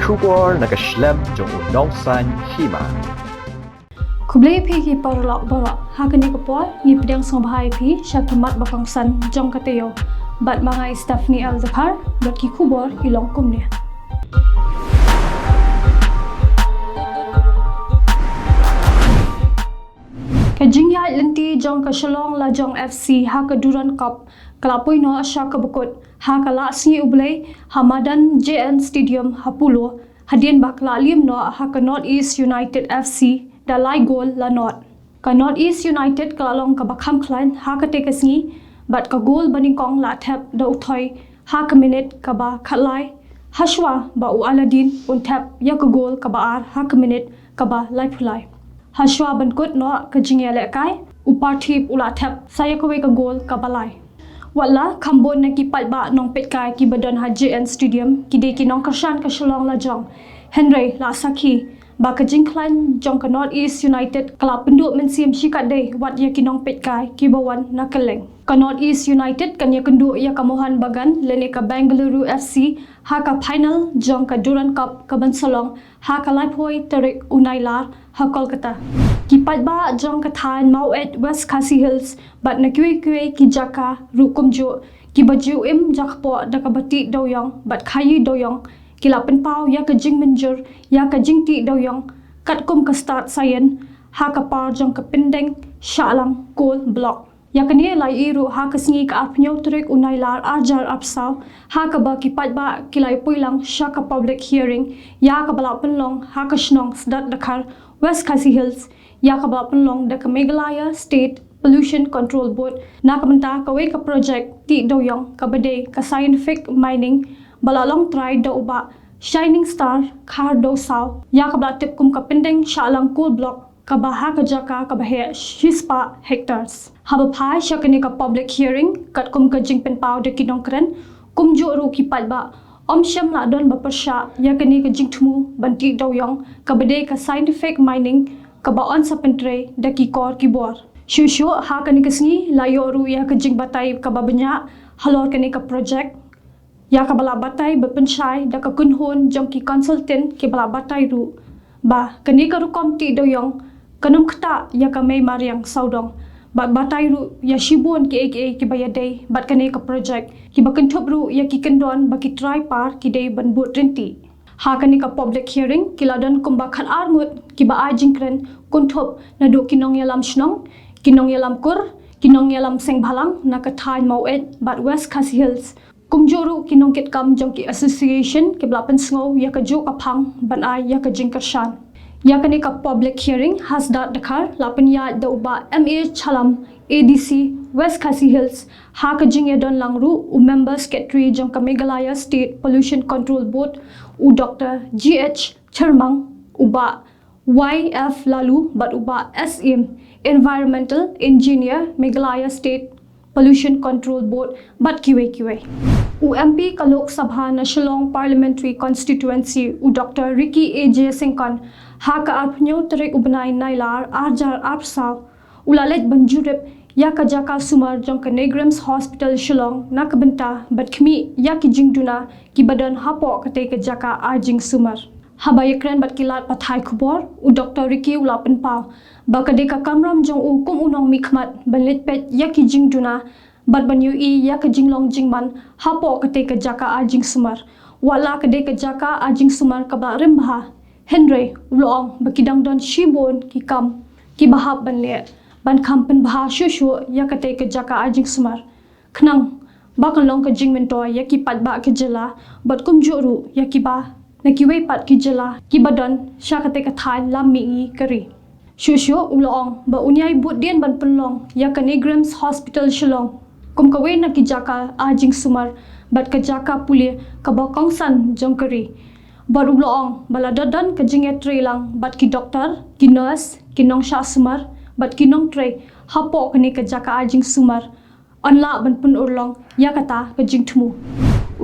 Khubor nakaslem Jong Bakongsan Hima. Khubor ki parlok barak hakani kapol ni pedang songbahai pi syakimat Bakongsan Jong Taïew bat mangai staff ni al-Zakhar bat ki Khubor hilong kumnya. Kajingya lenti Jong ka Shalong la Jong FC ha ka Duran Cup kalapoi no asya ka bukut ha ka la singi ublay Hamadan JN Stadium Hapulo hadien bakla lim no ha ka North East United FC da lai gol la not ka North East United ka long ka bakham klan ha ka te ka singi bat ka gol bani kong la tap da uthoi ha ka minute ka ba khatlai hashwa ba u Aladin un tap ya ka gol ka ba ar ha ka minute ka ba lai phulai Hashwa bankut no kajingya lekai uparthip ula thap saya kowe ka gol ka balai wala khambon na ki palba nong petkai ki badan HJN Stadium ki de ki nong karshan ka Shalong la Jong Henry la sakhi ba kajing klan Jong ka North East United kala penduk men sim shikat de wat ya ki nong petkai ki bawan na keleng ka North East United kan ya kenduk ya ka Mohan Bagan lene ka Bengaluru FC ha ka final Jong ka Duran Cup ka Bansalong ha ka Laipoi Tarik Unailar ha Kolkata ki palba Jong ka than mau at West Khasi Hills bat na kwe ki jaka rukum jo ki baju im jakpo da ka bati doyong bat khayi doyong ki la pen pau ya ka jing menjur ya ka jing ti doyong kat kum ka start sayen ha ka par Jong ka pendeng shalang goal block ya ka ni lai iru ha ka singi ka apnyo trek unailar ajar apsaw ha ka ba ki palba ki lai puilang sha ka public hearing ya ka bala penlong ha ka shnong sdat dakhar West Khasi Hills ya ka bala penlong da ka Meghalaya State Pollution Control Board na ka menta ka we ka project ti doyong ka bade ka scientific mining bala long try da uba shining star khar do saw ya ka bala tip kum ka pendeng shalang cool block ka baha ka jaka ka bahe shispa hectares haba phai shakani ka public hearing kat kum ka jing pen pau de kinong kren kum jo ru ki palba om sham la don ba persha ya kani ka jing thmu banti doyong ka bade ka scientific mining ka ba on sa pentre da ki kor ki bor shu ha kani ka sngi la yo ru ya ka jing batai ka ba banya halor kani ka project ya ka bala batai ba penshai da ka kunhon jong ki consultant ki bala batai ru ba kani ka ru kom ti doyong kanum khta ya ka mei mariang saudong bat batai ru ya shibon ki aka ki bayadai bat kane ka project ki bakan thop ru ya ki kendon ba ki try par ki dei ban bu trenti ha kane ka public hearing ki ladan kumba khan armut ki ba ajingkren kun thop na do kinong yalam shnong kinong yalam kur kinong yalam seng bhalang na ka thai mauet bat West Khasi Hills kumjoru kinong kit kam jong ki association ki blapen sngo ya ka jo ka phang ban ai ya ka jingkarshan ya kane ka public hearing has dat dakhar lapan ya da uba MA chalam ADC West Khasi Hills ha ka jing don langru u member secretary jong ka Meghalaya State Pollution Control Board u Dr GH Charmang uba YF Lalu bat uba SM Environmental Engineer Meghalaya State Pollution Control Board bat kiwe u MP ka Lok Sabha na Shalong Parliamentary Constituency u Dr Ricky AJ Singkon ha ka apnyo trek ubnai nailar arjar apsaw ulalet banjurep ya ka jaka sumar jong ka Negrams Hospital Shillong na ka benta bat khmi ya ki jingduna ki badan hapo ka te ka jaka ajing sumar haba yakren bat kilat pathai Khubor u Dr Ricky ulapen paw ba ka de ka kamram jong u kum unong mikmat banlit pet ya ki jingduna bat banyu I ya ka jinglong jingman hapo ka te ka jaka ajing sumar wala ka de ka jaka ajing sumar ka ba rimbha Henry ulong bakidang don shibon ki kam ki bahab banle ban kampen bha shushu ya kate ke jaka ajing sumar khnang bakal long ka jingmen to ya ki pat ba ke jela bat kum joru ya ki ba na ki wei pat ki jela ki badon sha kate ka thai lam mi I kari shushu ulong ba unyai but den ban penlong ya ka Negrams Hospital Shillong kum ka wei na ki jaka ajing sumar bat ka jaka puli ka Bakongsan jong kari baru bloong baladadan ka jinget lang bat ki doktor ki nurse ki nong sha sumar bat ki nong tre hapo kani ka jaka ajing sumar anla ban pun urlong ya kata ka jing thmu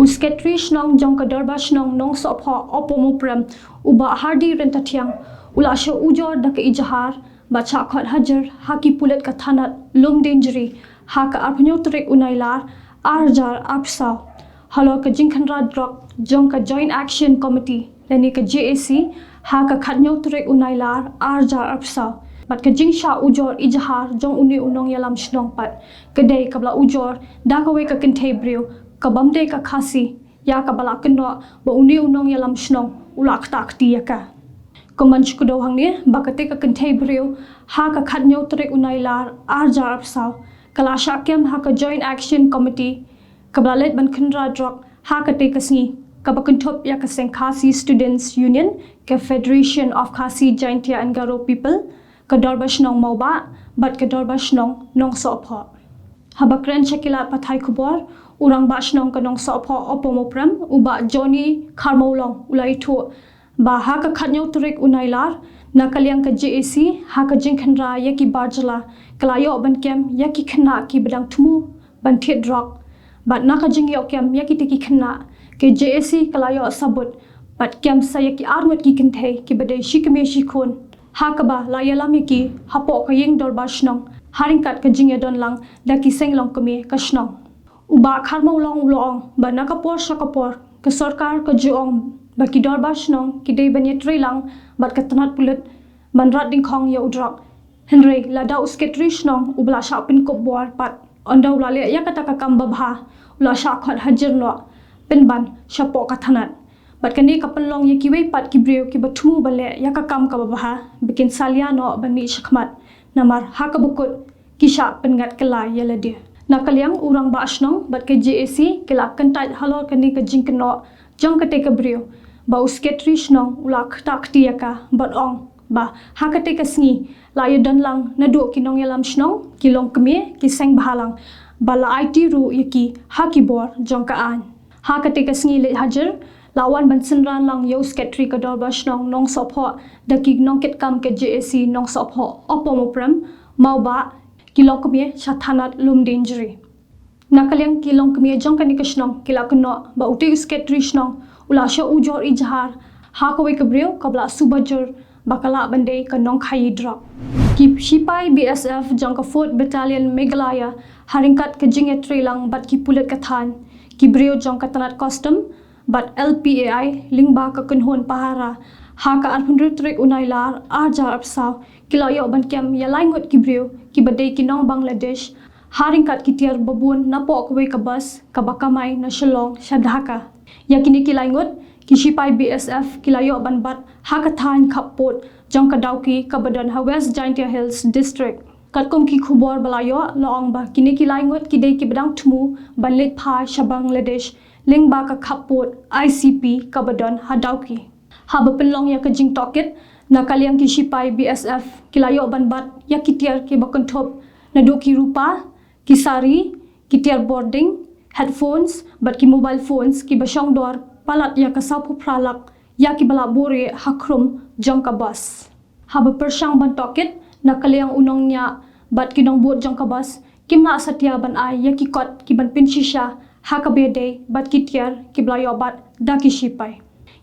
usketri shnong jong ka darba shnong nong so pho opomo prem uba hardi renta thiang ula sho ujor da ka ijahar ba cha khot hajar haki pulet ka thanat lum dangery ha ka apnyo trek unailar arjar apsa halo ka jingkhanra drok jong ka joint action committee lani ka JAC ha ka khatnyau turek unailar arjar apsa bat ka jingsha ujor ijahar jong uni unong yalam shnong pat kedai kabla ujor da ka we ka kinthe brio ka bamde ka khasi ya ka bala kendo ba uni unong yalam shnong ulak takti yaka Komanch kudo hangni bakate ka kinthe brio ha ka khatnyau turek unailar arjar apsa kala shakyam ha ka joint action committee kabla let ban khandra drok ha ka te kasngi Kabakantop ya kaseng Khasi Students Union ke Federation of Khasi Jaintia and Garo People ke dorbash nong mauba bat ke dorbash nong sopho habakren shakila pathai khubor urang bash nong ke nong sopho opomopram uba Johnny Kharmolong ulai thu ba ha ka khatnyau turek unailar nakaliang ke JAC ha ka jingkhanra yaki barjala kalayo bankem yaki khna ki bedang thumu ban thet drok bat naka jingyo kem yaki tiki khna ke JAC kalayo sabut bat kem saya ki armut ki kinthe ki badai shikme shikun hakaba layalami ki hapo ka yeng dorbash nong haringkat ka jingya don lang da ki senglong kami kashnong uba kharmo long ulong ba nakapor shakapor ke sarkar ka juong ba ki dorbash nong ki dei banye trilang bat ka tanat pulut manrat ding khong ya udrak henry lada usketrish nong ubla sha pin ko bor pat onda ulale ya kata ka kam babha ula sha khat hajir lo penban shapo kathanat bat kani kapalong ye kiwe pat kibreu ki bathumu bale ya ka kam ka baha bikin salia no bani shakmat namar hakabukut kisha pengat kala yelade nakaliang urang ba asnong bat ke JAC kila kantai halor kani ka jingkno jong ka te ka breu ba usketrish nong ulak takti yaka bat ong ba hakate ka sngi la yedan lang nadu kinong yalam shnong kilong keme ki seng bahalang bala IT ru yaki hakibor jong ka an ha ka te ka sngi le hajar lawan ban sinran lang yo sketri ka dor bash nong sopho da ki nong ket kam ke JAC nong sopho opomopram mauba kilong kme shathanat lum danger nakaliang kilong kme jong ka ni kashnong kilakno ba uti sketri shnong ula sha ujor ijhar ha ko we ka breu kabla subajur bakala bande ka nong khai drop ki sipai BSF jong ka 4th battalion Meghalaya haringkat ka jingetri lang bat ki pulet ka than ki breu jong ka tanat custom but LPAI lingba ka kunhon pahara ha ka 100 trek unailar arjar apsaw kilayo ban kem yalaingot ki breu ki badai ki nong Bangladesh haringkat ki tiar babun napo ko ka bus ka bakamai na Shillong Shadhaka yakini kilaingot ki sipai BSF kilayo ban bat ha ka than khapot jong ka dauki ka badan ha West Jaintia Hills district katkom ki khubor balayo loong ba kini kilaingot ki dei ki badang thumu banlet pha Bangladesh lingba ka khapot ICP kabadon hadauki haba penlong ya ka jing toket nakaliang ki sipai BSF kilayo banbat ya kitiar ki bakonthop nadoki rupa kisari kitiar boarding headphones bat ki mobile phones ki basong dor palat ya ka sapu pralak ya ki bala bore hakrum jongka bus haba persang ban toket nakaliang unong nya bat ki nong bot jongka bus kimla satya ban ai ya ki kot ki ban pinshisha hakabede bat kitiar kiblayo bat daki sipai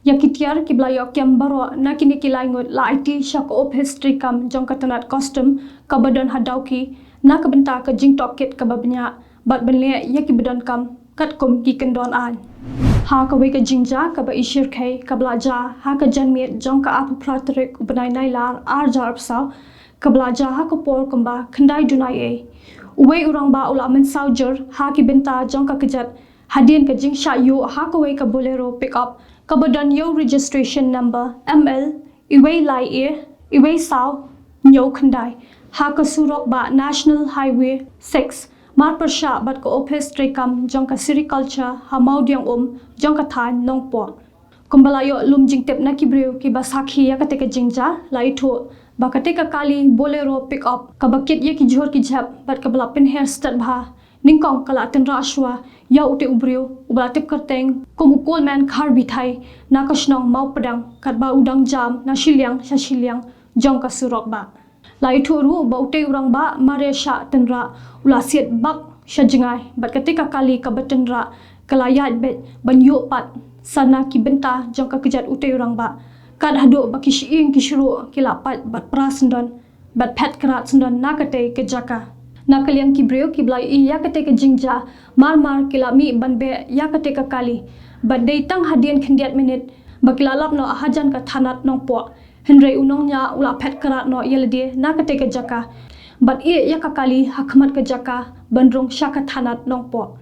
ya kitiar kiblayo kembaro nakini kilaingot la IT shak of history kam jong katanat custom kabadon hadauki nakabenta ka jing toket kababnya bat benle ya kibadon kam katkom ki kendon an ha ka we ka jingja ka ba ishir khai kablaja ha ka janmet jong ka apu pratrek ubanai nailar arjar apsa kablaja ha ka por kamba khandai dunai e uwe urang ba ula men saujer ha ki benta jong ka kejat hadin ka jing sha yu ha ka we ka bolero pick up ka badan yo registration number ML iwe lai e iwe saw nyo khandai ha ka surok ba national highway 6 mar persha bat ko office trekam jong ka sericulture ha maudiang jong ka than nong po kumbalayo lum jing tep na ki breu ki ba sakhi ya ka te ka jingja lai tho bakate ka kali bolero pick up ka bakit ye ki jhor ki jhap bat ka bala pin hair start bha ningkong kala tin rashwa ya ute ubreu ubla tip karteng komu coalman khar bithai na kashnong mau padang kat ba udang jam na shiliang jong ka surok ba lai thoru ba ute urang ba mare sha tenra ula siat bak shajingai bat kate ka kali ka batenra kalayat bet banyo pat sana ki benta jong ka kejat ute urang ba kad hado ba kishiing kishru kilapat bat prasndon bat pet krat sndon nakate kejaka Nakaliang kibreo kiblai iya ketika jingja mar kilami banbe ya ketika kali badai tang hadian kendiat minit bakilalap no ahajan ka thanat nong po henry unongnya ula pet kerat no yelede na ketika jaka bad ya kakali hakmat ke jaka bandrong syaka thanat nong po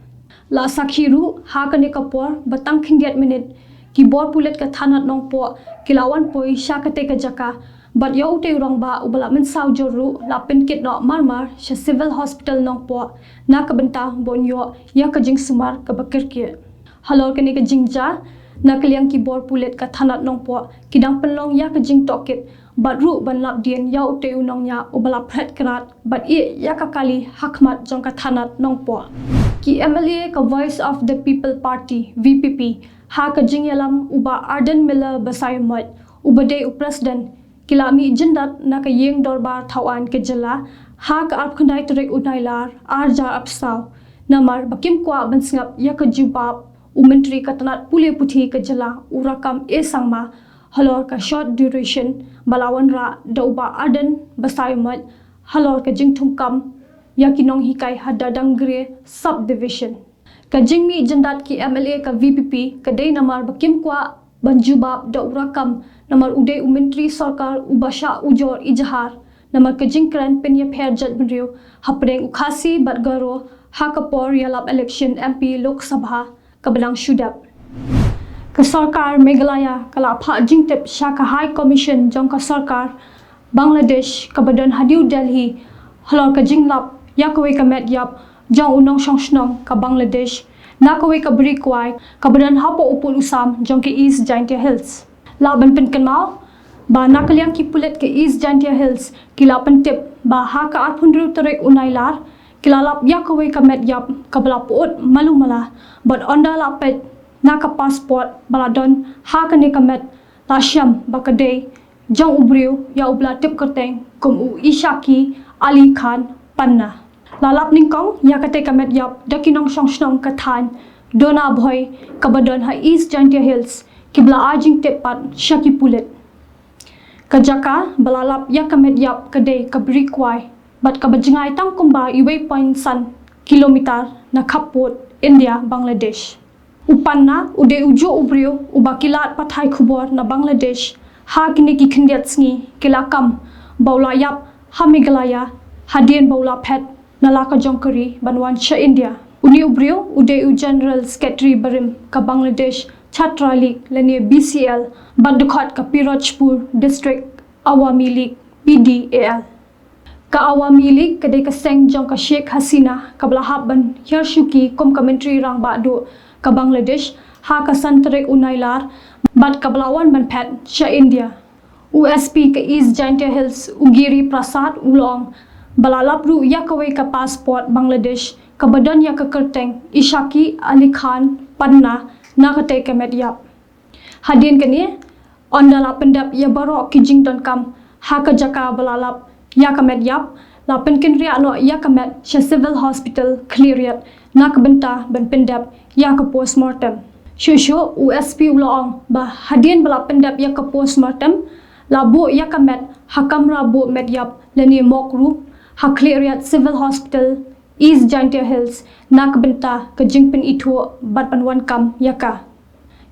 la sakhiru ha kane kapor batang kendiat minit kibor pulet ka thanat nong po kilawan poi syaka ketika jaka but yo ute urang ba ubala men saw joru la penkit no marmar sha civil hospital nong po na ka benta bonyo ya ka jing sumar ka bakirke halor kani ka jingja na kaliang kibor pulet ka thanat nong po kidang penlong ya ka jing tokit but ru ban lap dien ya ute unong nya ubala pret krat but ya ka kali hakmat jong ka thanat nong po ki MLA ka Voice of the People Party VPP ha ka jing yalam uba Arden Miller basaymat ubade u president kilami jendat na ka yeng dorbar thawan ke jela ha ka ap khandai trek unailar arja apsaw namar bakim kwa bansngap ya ka jubab u menteri ka tanat pule puthi ka jela urakam e sangma halor ka short duration balawan ra dauba aden basaimat halor ka jingthum kam ya kinong hikai hadadang gre subdivision ka jingmi jendat ki MLA ka VPP ka dei namar bakim kwa banjubab da urakam namar ude menteri sarkar ubasha ujor ijahar namar kejingkran penya pher jat benriu hapreng ukhasi batgaro hakapor yalap election MP Lok Sabha kabadang shudap ka sarkar Meghalaya kala pha jingtep shaka high commission jong ka sarkar Bangladesh kabadan hadiu Delhi halor ka jinglap yakwe ka medyap jong unong shongshnong ka Bangladesh nakwe ka brikwai kabadan hapo upul usam jong ke East Giant Hills laban penkan mau ba nakaliang kipulet ke East Giant Hills kilapan tip ba ha ka arpundru terek unailar kilalap yakwe ka medyap kabla puot malumala but onda lapet naka passport baladon ha ka ne ka met lasham bakade jong ubriu ya ubla tip kerteng kum u Ishaki Ali Khan panna lalap ningkong ya kate ka medyap dakinong shongshnong kathan dona boy kabadon ha East Giant Hills kibla ajing tepat syaki pulet kajaka balalap ya kamedyap kade kabrikwai bat kabajingai tang kumba iway point san kilometer na kapot India Bangladesh upanna ude ujo ubrio ubakilat pathai Khubor na Bangladesh ha kini ki khindiat sngi kilakam baula yap ha Meghalaya hadien baula phet nalaka jongkari banwan sha India uni ubrio ude u General Secretary barim ka Bangladesh Chhatra League lene BCL Bandukhat ka Pirojpur District Awami League PDAL ka Awami League kadai ka seng jong ka Sheikh Hasina ka belahap ban Hirshuki kom commentary rang badu ka Bangladesh ha ka santrek unailar bat ka belawan ban pet sha India USP ka East Giant Hills Ugiri Prasad ulong balalap ru yakawai ka passport Bangladesh ka badan ya ka kerteng Ishaki Ali Khan panna nakate ka medyap hadin kani ondala pendap ya barok kijing don kam ha ka jaka balalap ya ka medyap la penkin ria no ya ka met sha civil hospital cleared nak benta ben pendap ya ka postmortem shusho USP ulong ba hadin bala pendap ya ka postmortem labu ya ka met hakam rabu medyap leni mokru ha cleared civil hospital East Giant Hills nak benta ka jingpen itu bat panwan kam yaka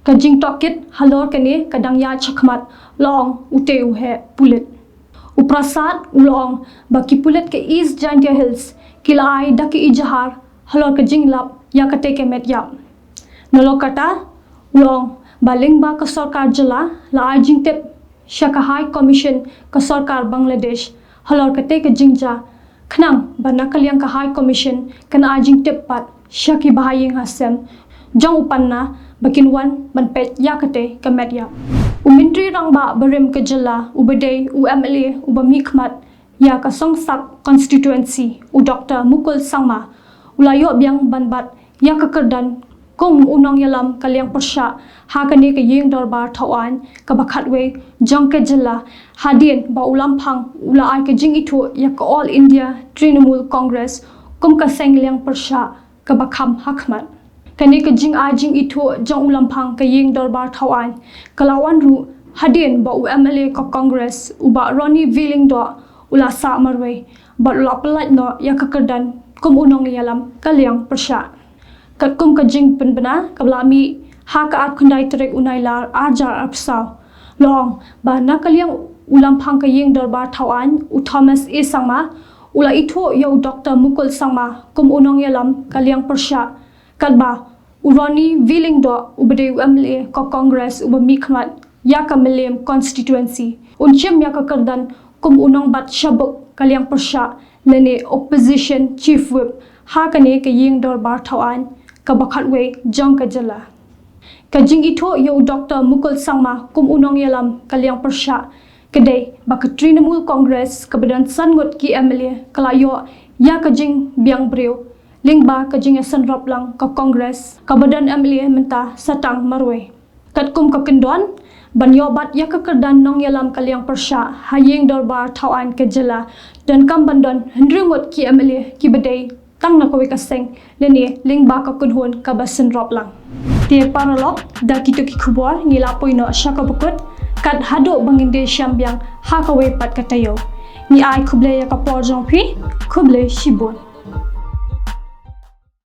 ka jing tokit halor kene kadang ya chakmat long ute uhe pulit uprasad ulong baki pulit ke East Giant Hills kilai daki ijahar halor ka jinglap ya kate ke medyap nolokata ulong baling ba ka sarkar jela la jing tep shaka high commission ka sarkar Bangladesh halor kate ka jingja khnang banakaliang ka high commission kan ajing tepat syaki bahayeng hasem jong upanna bakinwan banpet yakate ka media umentri rangba barim ka jela ubade UMLA ubamikmat ya ka songsak constituency u Dr. Mukul Sangma ulayo biang banbat ya ka kerdan kong unong yalam kaliang persya ha kane ka yeng dorbar thawan ka bakhatwe jong ka jela hadin ba ulampang ula ai ka jing itu ya ka All India Trinamool Congress kum ka sengliang persya ka bakham hakmat kane ka jing ajing itu jong ulampang ka yeng dorbar thawan kalawan ru hadin ba UMLA ka Congress uba Ronnie Villing do ula sa marwe bat ula pelat no ya kekerdan kum unong yalam kaliang persya kat kum kajing penbena kablami ha ka at kundai trek unai lar ajar apsau long ba na kaliang ulam phang ka yeng darbar thawan u Thomas e sangma ula itho yo Dr. Mukul sangma kum unong yalam kaliang persya kalba urani willing do ubde umle ko congress ubami khmat ya ka milem constituency unchem ya ka kardan kum unong bat shabuk kaliang persya lene opposition chief whip ha kane ke yeng darbar thawan ka bakhatwe jong ka jala kajing itho yo Dr. Mukul sangma kum unong yalam kaliang persya kedai bak Trinamool Congress kebedan sangot ki MLA kalayo ya kajing biang breu lingba kajing asan lang ka Congress kebedan MLA menta satang marwe kat kum ka kendon banyo bat ya kekerdan nong yalam kaliang persya hayeng darbar thawan ke jela dan kam bandon hendrungot ki MLA ki bedai tang na kowe kaseng leni lingba ka kunhun ka basen lang tie paralog da kitu ki khubor ngilapoi no syaka bukut kat hado banginde syambiang ha kawe pat ka Taïew ni ai khuble ya ka por Jong phi khuble shibon